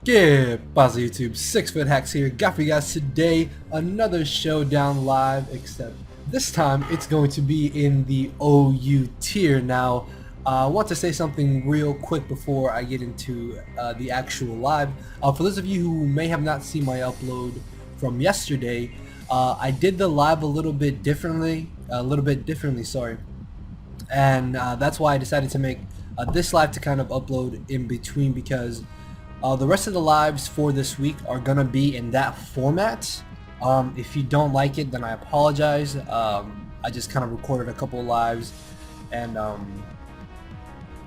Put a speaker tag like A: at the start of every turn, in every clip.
A: ¿Qué pasa YouTube? 6 Foot Hacks here. Got for you guys today another Showdown live, except this time it's going to be in the OU tier. Now, I want to say something real quick before I get into the actual live. For those of you who may have not seen my upload from yesterday, I did the live a little bit differently, sorry. And that's why I decided to make this live to kind of upload in between, because the rest of the lives for this week are gonna be in that format. If you don't like it, then I apologize. I just kind of recorded a couple of lives, and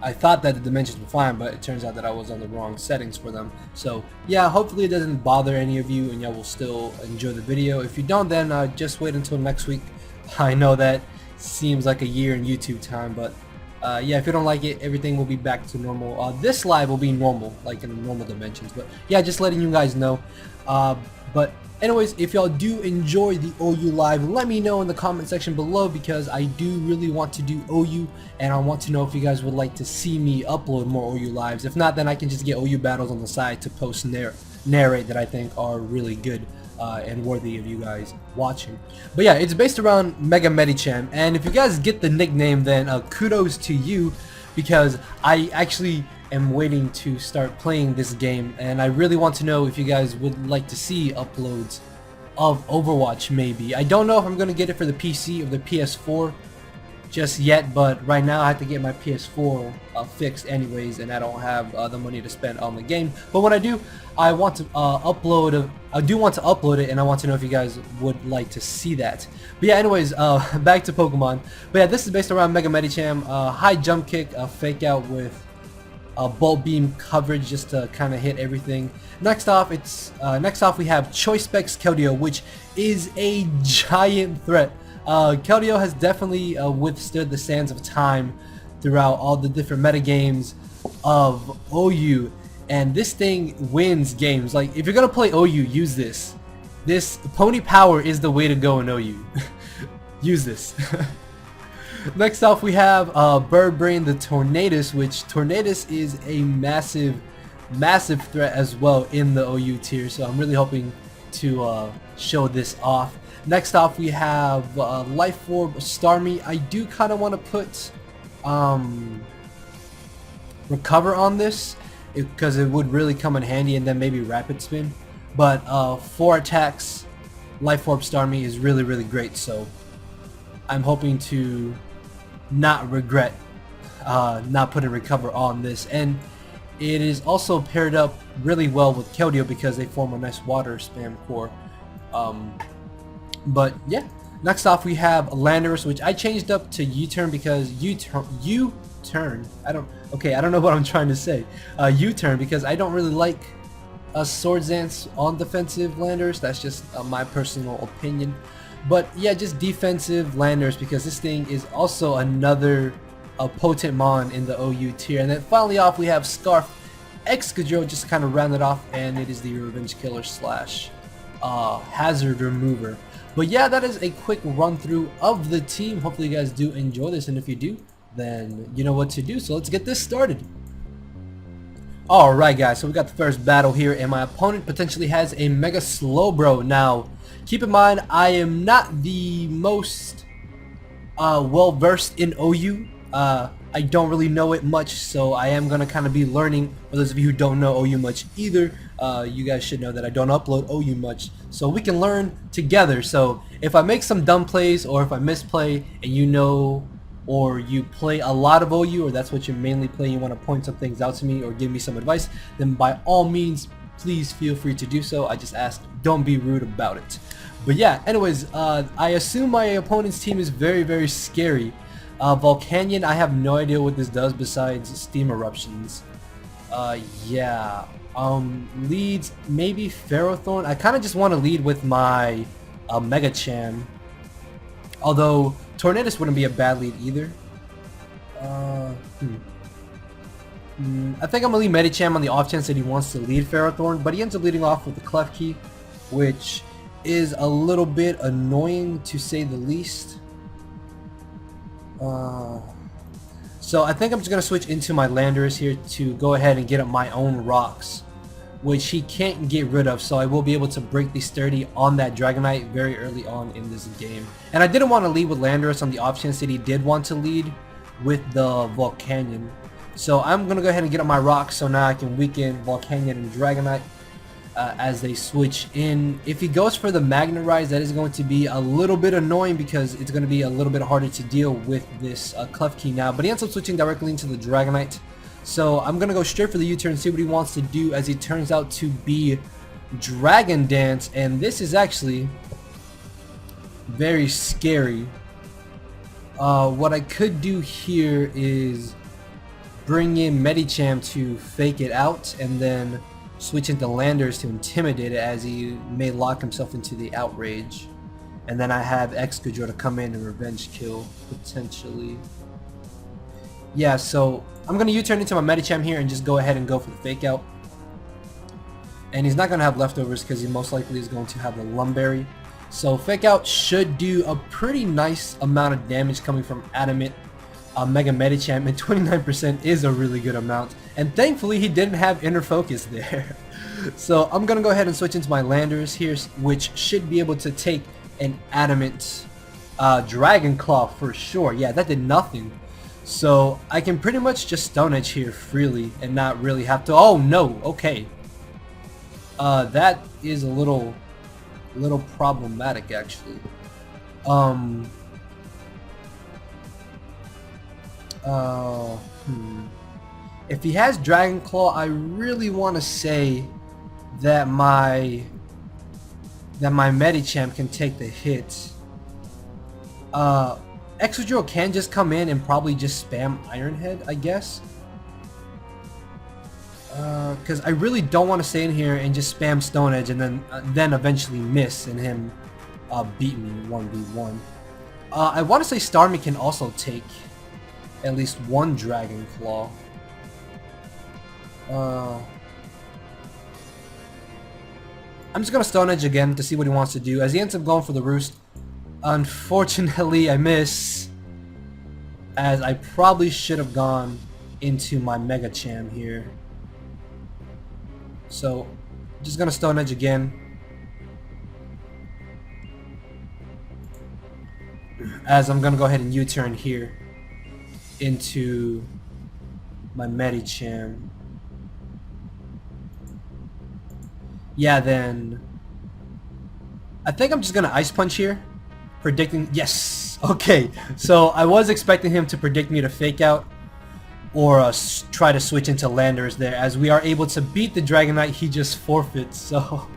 A: I thought that the dimensions were fine, but it turns out that I was on the wrong settings for them. So yeah, hopefully it doesn't bother any of you and y'all will still enjoy the video. If you don't, then just wait until next week. I know that seems like a year in YouTube time, but yeah, if you don't like it, everything will be back to normal. This live will be normal, like in normal dimensions, but yeah, just letting you guys know. But anyways, if y'all do enjoy the OU live, let me know in the comment section below, because I do really want to do OU, and I want to know if you guys would like to see me upload more OU lives. If not, then I can just get OU battles on the side to post narrate that I think are really good and worthy of you guys watching. But yeah, it's based around Mega Medicham, and if you guys get the nickname, then kudos to you, because I actually am waiting to start playing this game, and I really want to know if you guys would like to see uploads of Overwatch. Maybe I don't know if I'm gonna get it for the PC or the PS4 just yet, but right now I have to get my PS4 fixed anyways, and I don't have the money to spend on the game. But when I do, I want to I do want to upload it, and I want to know if you guys would like to see that. But yeah, anyways, back to Pokemon. But yeah, this is based around Mega Medicham. High jump kick, fake out with bolt beam coverage just to kind of hit everything. Next off we have Choice Specs Keldeo, which is a giant threat. Keldeo has definitely withstood the sands of time throughout all the different metagames of OU, and this thing wins games. Like, if you're gonna play OU, use this. This pony power is the way to go in OU. Use this. Next off we have Bird Brain the Tornadus, which Tornadus is a massive threat as well in the OU tier, so I'm really hoping to show this off. Next off we have Life Orb Starmie. I do kind of want to put Recover on this, because it would really come in handy, and then maybe Rapid Spin. But 4 attacks, Life Orb Starmie is really great, so I'm hoping to not regret not putting Recover on this. And it is also paired up really well with Keldeo because they form a nice water spam core. But yeah, next off we have Landorus, which I changed up to U-turn because U-turn. I don't know what I'm trying to say. U-turn, because I don't really like Sword Dance on defensive Landorus. That's just my personal opinion. But yeah, just defensive Landorus, because this thing is also another potent mon in the OU tier. And then finally off we have Scarf Excadrill, just to kind of round it off, and it is the Revenge Killer slash Hazard Remover. But yeah, that is a quick run through of the team. Hopefully you guys do enjoy this, and if you do, then you know what to do. So let's get this started. Alright guys, so we got the first battle here, and my opponent potentially has a Mega Slowbro. Now, keep in mind, I am not the most well versed in OU. I don't really know it much, so I am going to kind of be learning. For those of you who don't know OU much either, you guys should know that I don't upload OU much, so we can learn together. So if I make some dumb plays, or if I misplay, and you know, or you play a lot of OU, or that's what you mainly play, you want to point some things out to me or give me some advice, then by all means, please feel free to do so. I just ask, don't be rude about it. But yeah, anyways, I assume my opponent's team is very scary. Volcanion, I have no idea what this does besides steam eruptions. Yeah. Leads, maybe Ferrothorn. I kind of just want to lead with my Megacham. Although Tornadus wouldn't be a bad lead either. I think I'm gonna leave Medicham on the off chance that he wants to lead Ferrothorn, but he ends up leading off with the Klefki, which is a little bit annoying to say the least. So I think I'm just gonna switch into my Landorus here to go ahead and get up my own rocks. which he can't get rid of, so I will be able to break the sturdy on that Dragonite very early on in this game. And I didn't want to lead with Landorus on the off chance that he did want to lead with the Volcanion. So I'm going to go ahead and get up my rocks so now I can weaken Volcanion and Dragonite as they switch in. If he goes for the Magnetize, that is going to be a little bit annoying because it's going to be a little bit harder to deal with this Klefki now. But he ends up switching directly into the Dragonite. So I'm going to go straight for the U-turn and see what he wants to do, as he turns out to be Dragon Dance. And this is actually very scary. What I could do here is bring in Medicham to fake it out and then switch into Landers to intimidate it, as he may lock himself into the Outrage. And then I have Excadrill to come in and revenge kill, potentially. Yeah, so I'm going to U-turn into my Medicham here and just go ahead and go for the fake out. And he's not going to have leftovers because he most likely is going to have the Lumberry. So fake out should do a pretty nice amount of damage coming from Adamant Mega Medicham, and 29% is a really good amount. And thankfully he didn't have Inner Focus there. So I'm going to go ahead and switch into my Landers here, which should be able to take an Adamant Dragon Claw for sure. Yeah, that did nothing. So I can pretty much just Stone Edge here freely and not really have to... Oh no, okay. That is a little problematic actually. If he has Dragon Claw, I really want to say that my Medicham can take the hit. Excadrill can just come in and probably just spam Iron Head, I guess. Because I really don't want to stay in here and just spam Stone Edge and then eventually miss and him beat me 1v1. I want to say Starmie can also take at least one Dragon Claw. I'm just going to Stone Edge again to see what he wants to do, as he ends up going for the Roost. Unfortunately, I miss, as I probably should have gone into my Mega Cham here. So, just going to Stone Edge again. As I'm going to go ahead and U-turn here into my Medicham. Yeah, then I think I'm just going to Ice Punch here. Predicting, yes, okay. So I was expecting him to predict me to fake out or try to switch into Landers there, as we are able to beat the Dragonite. He just forfeits, so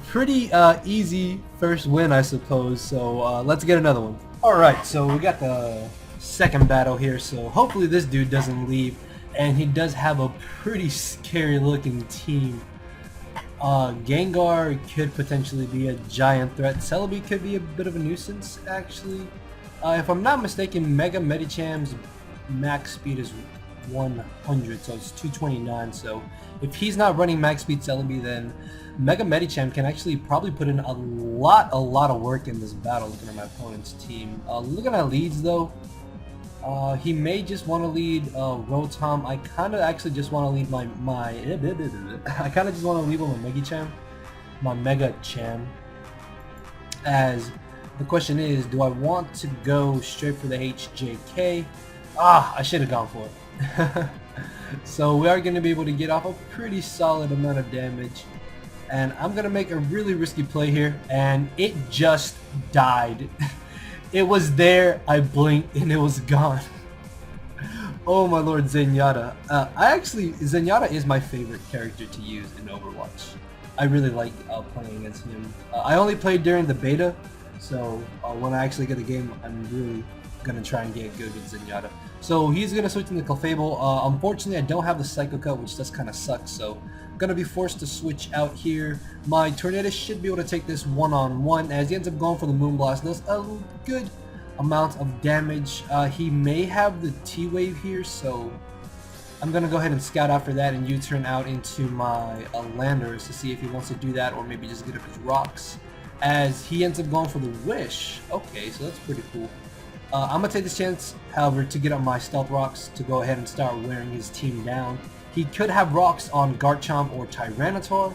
A: pretty easy first win, I suppose. So let's get another one. Alright, so we got the second battle here, so hopefully this dude doesn't leave, and he does have a pretty scary looking team. Gengar could potentially be a giant threat. Celebi could be a bit of a nuisance, actually. If I'm not mistaken, Mega Medicham's max speed is 100, so it's 229. So if he's not running max speed Celebi, then Mega Medicham can actually probably put in a lot of work in this battle. Looking at my opponent's team, looking at leads though, he may just want to lead Rotom. I kind of actually just want to lead I kind of just want to lead with my Mega Cham. As the question is, do I want to go straight for the HJK? I should have gone for it. So we are going to be able to get off a pretty solid amount of damage. And I'm going to make a really risky play here, and it just died. It was there, I blinked, and it was gone. Oh my lord, Zenyatta. Zenyatta is my favorite character to use in Overwatch. I really like playing against him. I only played during the beta, so when I actually get the game, I'm really going to try and get good with Zenyatta. So he's going to switch into Clefable. Unfortunately, I don't have the Psycho Cut, which does kind of suck, so I'm going to be forced to switch out here. My Tornadus should be able to take this one-on-one, as he ends up going for the Moonblast. Does a good amount of damage. He may have the T-Wave here, so I'm going to go ahead and scout after that and U-turn out into my Landorus to see if he wants to do that, or maybe just get up his rocks, as he ends up going for the Wish. Okay, so that's pretty cool. I'm going to take this chance, however, to get up my Stealth Rocks to go ahead and start wearing his team down. He could have rocks on Garchomp or Tyranitar,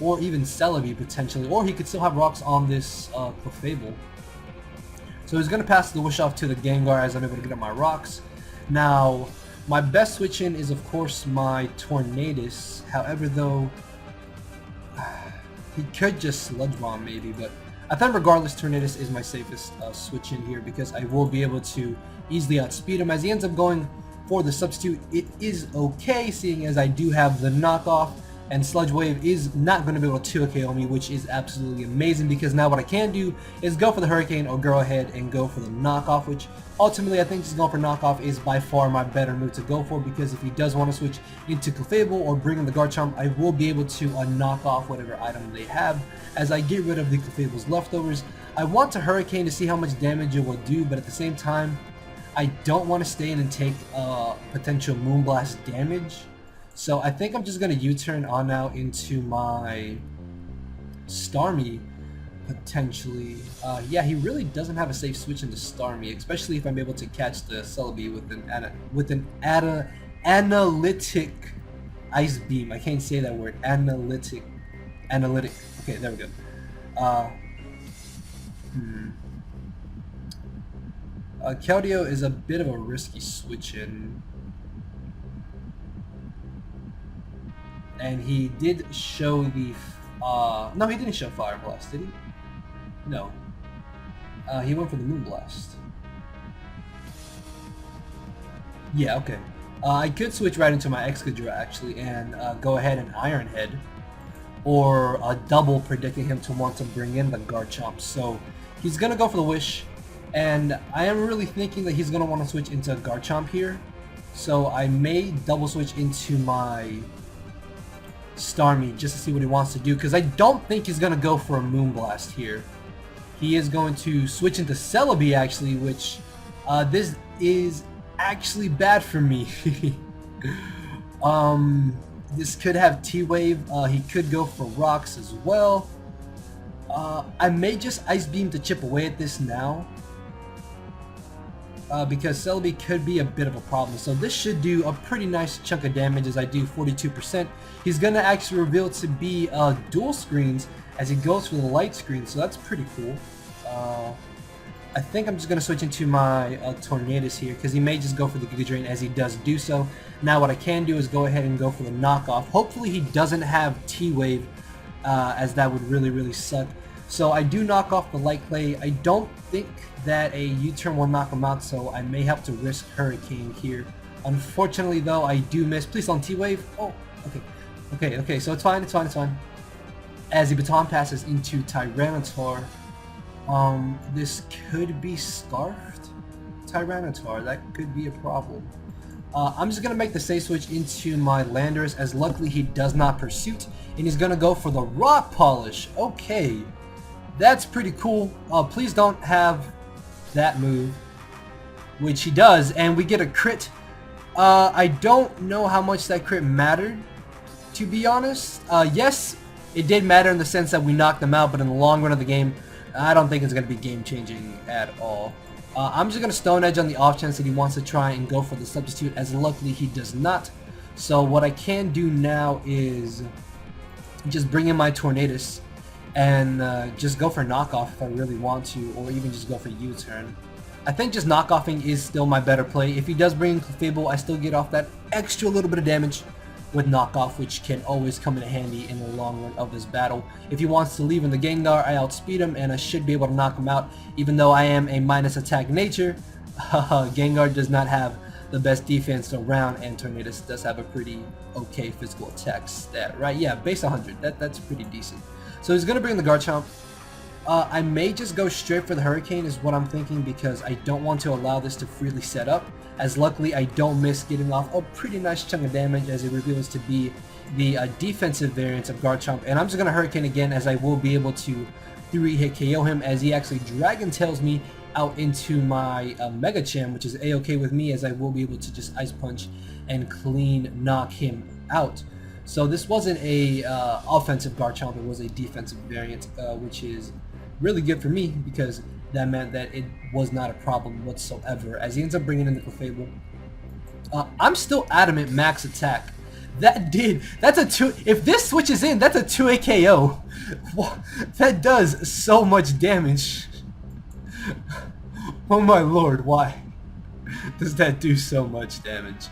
A: or even Celebi potentially, or he could still have rocks on this Clefable. So he's going to pass the Wish off to the Gengar as I'm able to get up my rocks. Now, my best switch in is of course my Tornadus. However though, he could just Sludge Bomb maybe, but I think regardless Tornadus is my safest switch in here because I will be able to easily outspeed him. As he ends up going for the substitute, it is okay seeing as I do have the knockoff, and Sludge Wave is not going to be able to 2KO me, which is absolutely amazing because now what I can do is go for the Hurricane or go ahead and go for the knockoff, which ultimately I think just going for knockoff is by far my better move to go for, because if he does want to switch into Clefable or bring in the Garchomp, I will be able to knock off whatever item they have as I get rid of the Clefable's leftovers. I want to Hurricane to see how much damage it will do, but at the same time, I don't want to stay in and take potential Moonblast damage. So I think I'm just going to U-turn on now into my Starmie, potentially. Yeah, he really doesn't have a safe switch into Starmie, especially if I'm able to catch the Celebi with an analytic Ice Beam. I can't say that word. Analytic. Okay, there we go. Keldeo is a bit of a risky switch in. And he did show the... no, he didn't show Fire Blast, did he? No. He went for the Moonblast. Yeah, okay. I could switch right into my Excadrill, actually, and go ahead and Iron Head. Or double predicting him to want to bring in the Garchomp. So, he's going to go for the Wish. And I am really thinking that he's going to want to switch into Garchomp here. So, I may double switch into my Starmie just to see what he wants to do, because I don't think he's going to go for a Moonblast here. He is going to switch into Celebi actually, which this is actually bad for me. This could have T-Wave. He could go for rocks as well. I may just Ice Beam to chip away at this now. Because Celebi could be a bit of a problem. So this should do a pretty nice chunk of damage as I do 42%. He's going to actually reveal to be dual screens as he goes for the light screen, so that's pretty cool. I think I'm just going to switch into my Tornadus here because he may just go for the Giga Drain as he does do so. Now what I can do is go ahead and go for the knockoff. Hopefully he doesn't have T-Wave as that would really suck. So I do knock off the Light Clay. I don't think that a U-turn will knock him out, so I may have to risk Hurricane here. Unfortunately though, I do miss. Please don't T-Wave. Oh, okay, so it's fine. As the baton passes into Tyranitar, this could be Scarfed Tyranitar. That could be a problem. I'm just going to make the safe switch into my Landorus, as luckily he does not Pursuit, and he's going to go for the Rock Polish. Okay. That's pretty cool. Please don't have that move, which he does, and we get a crit. I don't know how much that crit mattered, to be honest. Yes, it did matter in the sense that we knocked them out, but in the long run of the game, I don't think it's going to be game-changing at all. I'm just going to Stone Edge on the off chance that he wants to try and go for the substitute, as luckily he does not. So what I can do now is just bring in my Tornadus and just go for knockoff if I really want to, or even just go for U-turn. I think just knockoffing is still my better play. If he does bring in Clefable, I still get off that extra little bit of damage with knockoff, which can always come in handy in the long run of this battle. If he wants to leave in the Gengar, I outspeed him and I should be able to knock him out, even though I am a minus attack nature. Gengar does not have the best defense around, and Tornadus does have a pretty okay physical attack stat, right? Yeah, base 100. That's pretty decent. So he's going to bring the Garchomp. I may just go straight for the Hurricane is what I'm thinking, because I don't want to allow this to freely set up, as luckily I don't miss getting off a pretty nice chunk of damage as it reveals to be the defensive variant of Garchomp. And I'm just going to Hurricane again, as I will be able to 3-hit KO him, as he actually Dragon Tails me out into my Mega Cham, which is a-okay with me, as I will be able to just Ice Punch and clean knock him out. So this wasn't a offensive Garchomp, it was a defensive variant, which is really good for me, because that meant that it was not a problem whatsoever, as he ends up bringing in the Clefable. I'm still adamant max attack. That's a 2. If this switches in, that's a 2 KO. That does so much damage. Oh my lord, why does that do so much damage?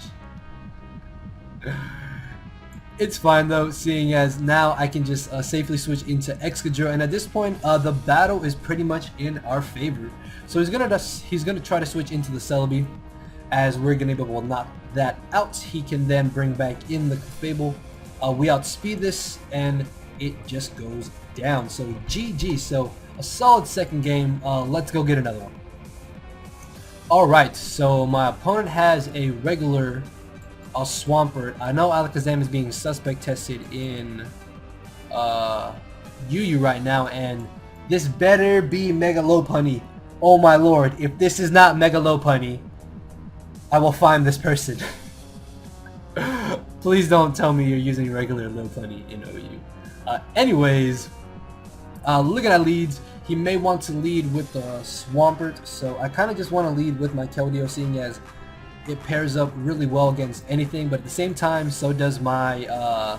A: It's fine though, seeing as now I can just safely switch into Excadrill, and at this point the battle is pretty much in our favor. So he's gonna try to switch into the Celebi, as we're gonna be able to knock that out. He can then bring back in the Fable. We outspeed this, and it just goes down. So GG. So a solid second game. Let's go get another one. All right. So my opponent has a regular Swampert. I know Alakazam is being suspect tested in UU right now, and this better be Mega Lopunny. Oh my lord! If this is not Mega Lopunny, I will find this person. Please don't tell me you're using regular Lopunny in OU. Anyways, looking at leads, he may want to lead with the Swampert, so I kind of just want to lead with my Keldeo, seeing as it pairs up really well against anything, but at the same time, so does my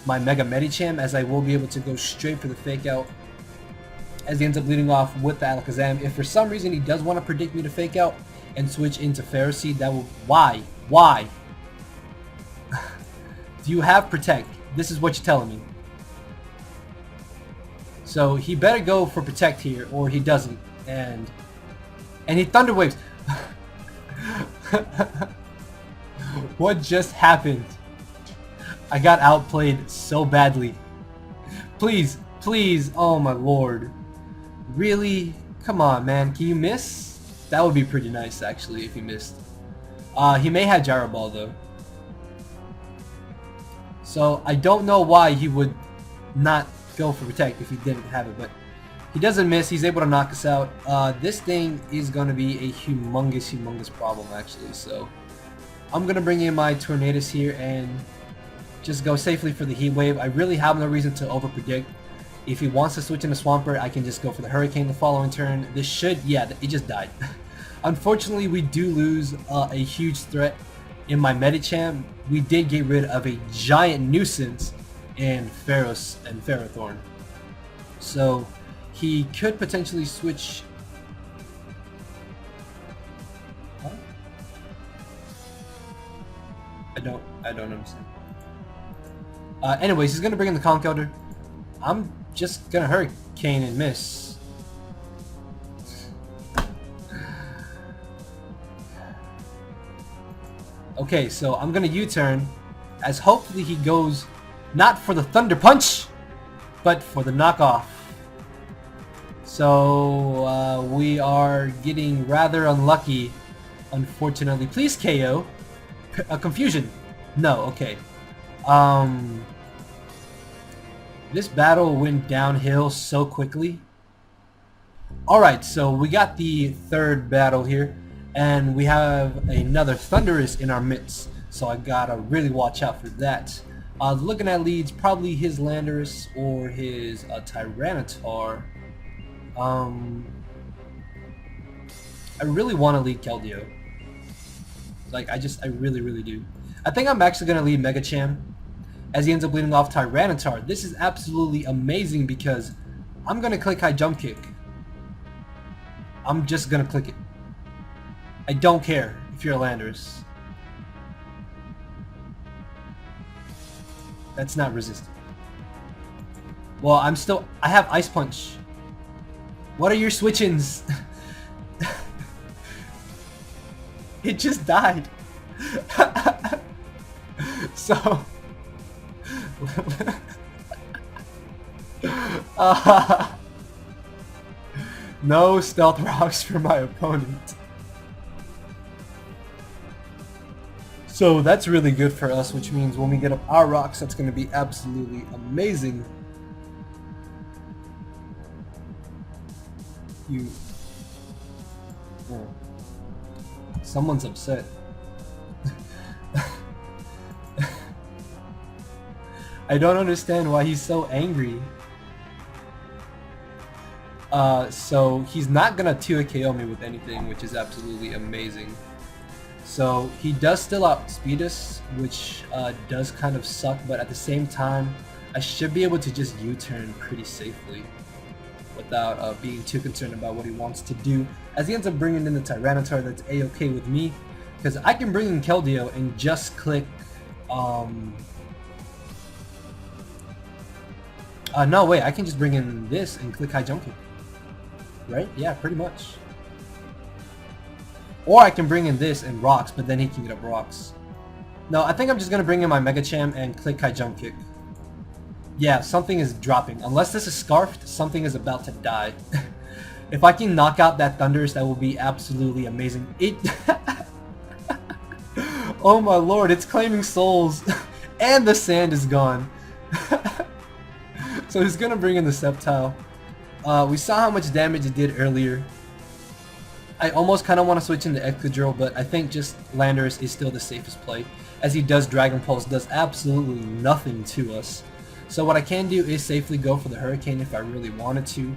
A: my Mega Medicham, as I will be able to go straight for the Fake Out, as he ends up leading off with the Alakazam. If for some reason he does want to predict me to Fake Out and switch into Ferroseed, that will... Why? Do you have Protect? This is what you're telling me. So he better go for Protect here, or he doesn't. And he Thunder Waves. What just happened? I got outplayed so badly. Please, please, oh my lord. Really? Come on, man. Can you miss? That would be pretty nice, actually, if he missed. He may have Gyro Ball, though. So I don't know why he would not go for Protect if he didn't have it, but he doesn't miss. He's able to knock us out. This thing is going to be a humongous problem, actually. So I'm going to bring in my Tornadus here and just go safely for the Heat Wave. I really have no reason to over-predict. If he wants to switch into Swampert, I can just go for the Hurricane the following turn. This should... Yeah, it just died. Unfortunately, we do lose a huge threat in my Medicham. We did get rid of a giant nuisance in Ferros and Ferrothorn. So he could potentially switch... Huh? I don't understand. Anyways, he's gonna bring in the Conkeldurr. I'm just gonna Hurricane and miss. Okay, so I'm gonna U-turn, as hopefully he goes not for the Thunder Punch, but for the knockoff. So we are getting rather unlucky, unfortunately. Please KO. Confusion. No, okay. This battle went downhill so quickly. Alright, so we got the third battle here, and we have another Thundurus in our midst, so I gotta really watch out for that. Looking at leads, probably his Landorus or his Tyranitar. I really want to lead Keldeo. Like, I really do. I think I'm actually gonna lead Megacham, as he ends up leading off Tyranitar. This is absolutely amazing because I'm gonna click High Jump Kick. I'm just gonna click it. I don't care if you're a Landorus. That's not resistant. Well, I have Ice Punch. What are your switch-ins? It just died. So... no Stealth Rocks for my opponent. So that's really good for us, which means when we get up our rocks, that's going to be absolutely amazing. Oh. Someone's upset. I don't understand why he's so angry. So he's not gonna 2 KO me with anything, which is absolutely amazing. So he does still outspeed us, which does kind of suck, but at the same time, I should be able to just U-turn pretty safely without being too concerned about what he wants to do. As he ends up bringing in the Tyranitar, that's a-okay with me, because I can bring in Keldeo and just click. No, wait, I can just bring in this and click high jump kick, right? Yeah, pretty much. Or I can bring in this and rocks, but then he can get up rocks. No, I think I'm just gonna bring in my Mega Cham and click high jump kick. Yeah, something is dropping. Unless this is scarfed, something is about to die. If I can knock out that Thundurus, that will be absolutely amazing. It. Oh my lord, it's claiming souls, and the sand is gone. So he's gonna bring in the Sceptile. We saw how much damage it did earlier. I almost kind of want to switch into Excadrill, but I think just Landorus is still the safest play, as he does Dragon Pulse, does absolutely nothing to us. So what I can do is safely go for the Hurricane if I really wanted to.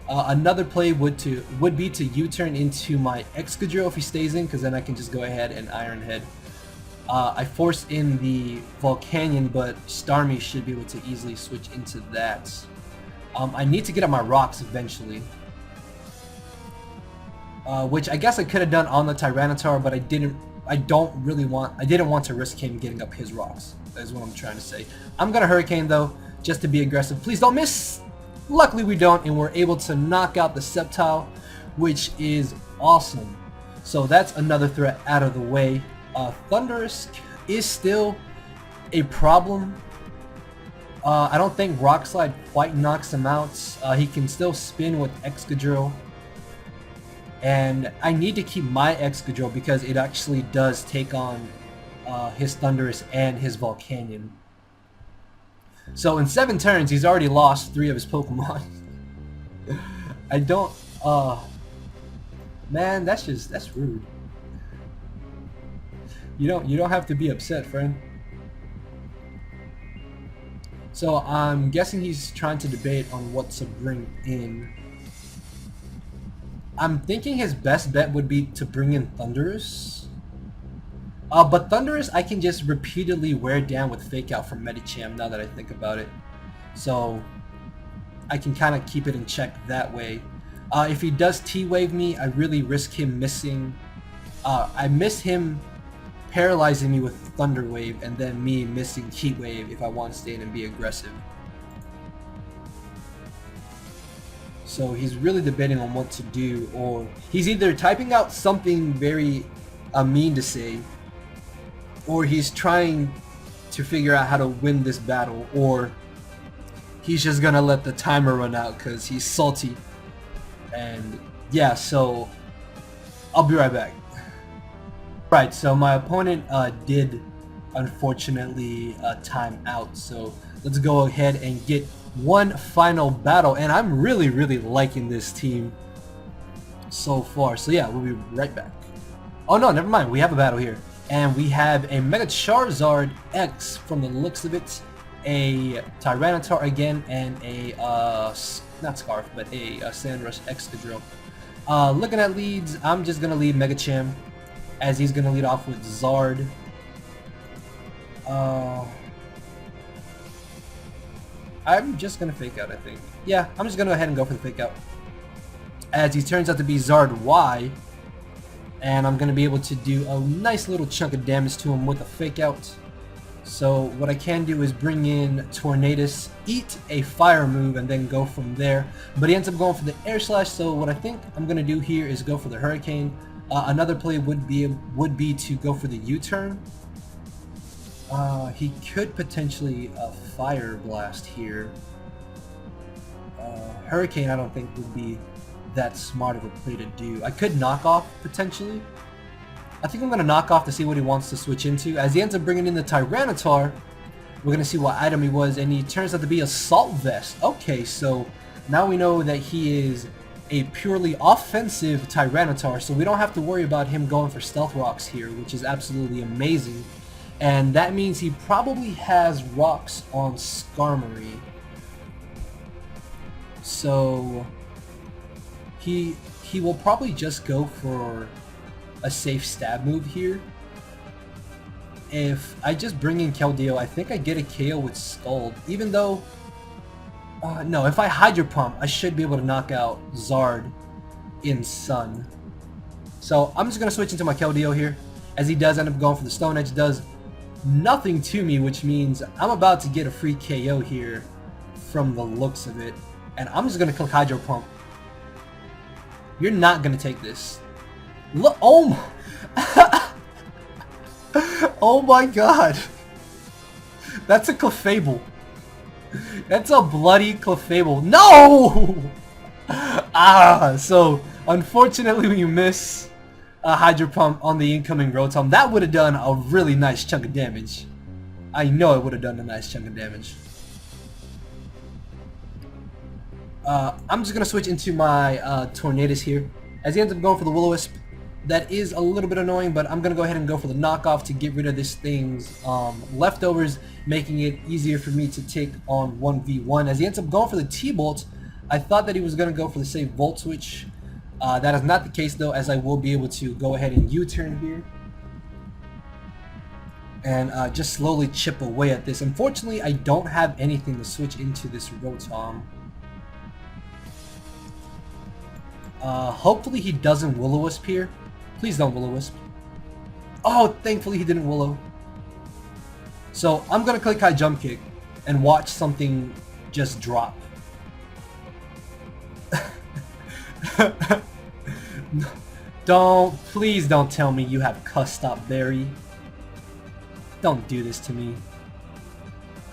A: Another play would be to U-turn into my Excadrill if he stays in, because then I can just go ahead and Iron Head. I forced in the Volcanion, but Starmie should be able to easily switch into that. I need to get up my rocks eventually. Which I guess I could have done on the Tyranitar, but I didn't want to risk him getting up his rocks. That is what I'm trying to say. I'm gonna Hurricane though, just to be aggressive. Please don't miss! Luckily we don't, and we're able to knock out the Sceptile, which is awesome. So that's another threat out of the way. Thundurus is still a problem. I don't think Rock Slide quite knocks him out. He can still spin with Excadrill. And I need to keep my Excadrill because it actually does take on his Thundurus and his Volcanion. So in 7 turns, he's already lost 3 of his Pokemon. I don't... man, that's rude. You don't have to be upset, friend. So I'm guessing he's trying to debate on what to bring in. I'm thinking his best bet would be to bring in Thundurus. But Thundurus I can just repeatedly wear down with Fake Out from Medicham now that I think about it. So I can kind of keep it in check that way. If he does T-Wave me, I really risk him missing. I miss him paralyzing me with Thunder Wave and then me missing Heat Wave if I want to stay in and be aggressive. So he's really debating on what to do, or he's either typing out something very mean to say, or he's trying to figure out how to win this battle, or he's just gonna let the timer run out because he's salty. And yeah, so I'll be right back. Right, so my opponent did unfortunately time out, so let's go ahead and get one final battle, and I'm really liking this team so far. So yeah, we'll be right back. Oh no, never mind, we have a battle here, and we have a Mega Charizard X from the looks of it, a Tyranitar again, and a not Scarf, but a Sandrush Excadrill. Looking at leads, I'm just gonna lead Mega Cham, as he's gonna lead off with Zard. I'm just gonna Fake Out, I think. Yeah, I'm just gonna go ahead and go for the Fake Out, as he turns out to be Zard Y, and I'm gonna be able to do a nice little chunk of damage to him with a Fake Out. So what I can do is bring in Tornadus, eat a fire move, and then go from there. But he ends up going for the Air Slash, so what I think I'm gonna do here is go for the Hurricane. Another play would be to go for the U-turn. He could potentially Fire Blast here. Hurricane I don't think would be that smart of a play to do. I could Knock Off potentially. I think I'm going to Knock Off to see what he wants to switch into. As he ends up bringing in the Tyranitar, we're going to see what item he was, and he turns out to be Assault Vest. Okay, so now we know that he is a purely offensive Tyranitar, so we don't have to worry about him going for Stealth Rocks here, which is absolutely amazing. And that means he probably has rocks on Skarmory. So he will probably just go for a safe stab move here. If I just bring in Keldeo, I think I get a KO with Scald, even though... no, if I Hydro Pump, I should be able to knock out Zard in Sun. So I'm just going to switch into my Keldeo here, as he does end up going for the Stone Edge, does nothing to me, which means I'm about to get a free KO here from the looks of it. And I'm just going to click Hydro Pump. You're not going to take this. Look, oh my... oh my god. That's a Clefable. That's a bloody Clefable. No! So unfortunately we miss a Hydro Pump on the incoming Rotom. That would have done a really nice chunk of damage. I know it would have done a nice chunk of damage. I'm just going to switch into my Tornadus here, as he ends up going for the Will-O-Wisp. That is a little bit annoying, but I'm going to go ahead and go for the knockoff to get rid of this thing's leftovers, making it easier for me to take on 1v1. As he ends up going for the T-Bolt, I thought that he was going to go for the save Volt Switch. That is not the case though, as I will be able to go ahead and U-turn here. And just slowly chip away at this. Unfortunately, I don't have anything to switch into this Rotom. Hopefully he doesn't Will-O-Wisp here. Please don't Will-O-Wisp. Oh, thankfully he didn't Willow. So I'm going to click high jump kick and watch something just drop. Please don't tell me you have Custop Berry. Don't do this to me.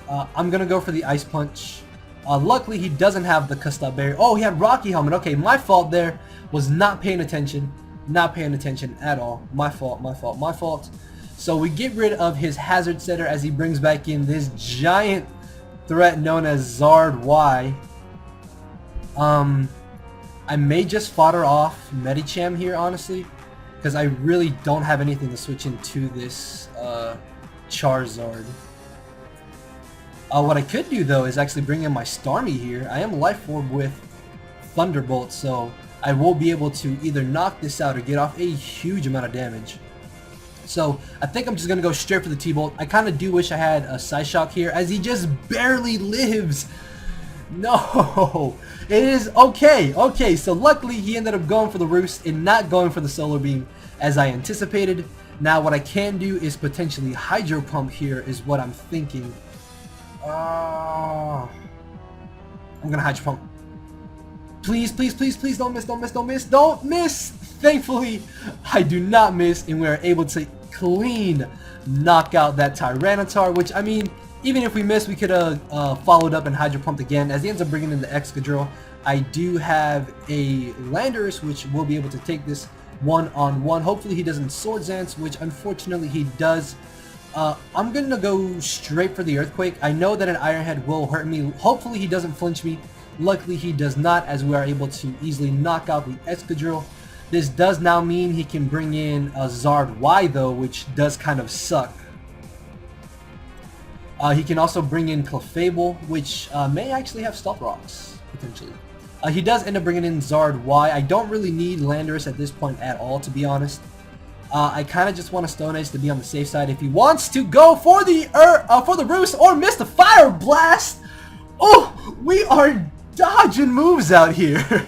A: I'm going to go for the Ice Punch. Luckily he doesn't have the Custop Berry. Oh, he had Rocky Helmet. Okay, my fault there. Was not paying attention. Not paying attention at all. My fault, my fault, my fault. So we get rid of his Hazard Setter as he brings back in this giant threat known as Zard Y. I may just fodder off Medicham here, honestly, because I really don't have anything to switch into this Charizard. What I could do though is actually bring in my Starmie here. I am Life Orb with Thunderbolt, so I will be able to either knock this out or get off a huge amount of damage. So I think I'm just going to go straight for the T-Bolt. I kind of do wish I had a Psyshock here, as he just barely lives. No, it is okay. Okay, so luckily he ended up going for the Roost and not going for the Solar Beam as I anticipated. Now what I can do is potentially Hydro Pump here is what I'm thinking. I'm going to Hydro Pump. Please, please, please, please don't miss, don't miss, don't miss, don't miss! Thankfully, I do not miss, and we are able to clean knock out that Tyranitar, which, I mean, even if we miss, we could have followed up and Hydro Pumped again, as he ends up bringing in the Excadrill. I do have a Landorus, which will be able to take this one-on-one. Hopefully he doesn't Sword Dance, which unfortunately he does. I'm going to go straight for the Earthquake. I know that an Iron Head will hurt me. Hopefully he doesn't flinch me. Luckily he does not, as we are able to easily knock out the Excadrill. This does now mean he can bring in a Zard Y though, which does kind of suck. He can also bring in Clefable, which may actually have Stealth Rocks, potentially. He does end up bringing in Zard Y. I don't really need Landorus at this point at all, to be honest. I kind of just want a Stone Edge to be on the safe side if he wants to go for the Roost or miss the Fire Blast. Oh, we are dodging moves out here.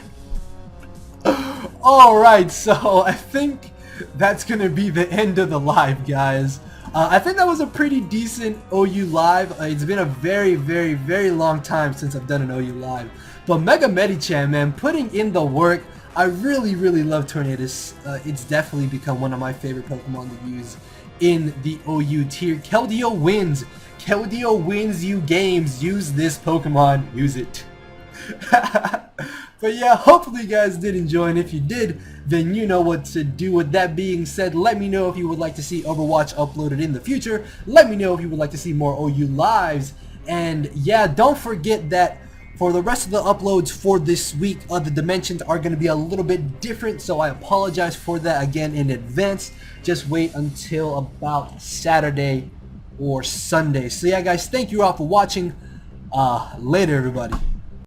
A: Alright, so I think that's going to be the end of the live, guys. I think that was a pretty decent OU live. It's been a very, very, very long time since I've done an OU live. But Mega Medicham, man, putting in the work. I really, really love Tornadus. It's definitely become one of my favorite Pokemon to use in the OU tier. Keldeo wins. Keldeo wins you games. Use this Pokemon. Use it. But yeah, hopefully you guys did enjoy, and if you did, then you know what to do. With that being said, let me know if you would like to see Overwatch uploaded in the future. Let me know if you would like to see more OU lives. And yeah, don't forget that for the rest of the uploads for this week, the dimensions are going to be a little bit different, so I apologize for that again in advance. Just wait until about Saturday or Sunday. So yeah guys, thank you all for watching. Later everybody.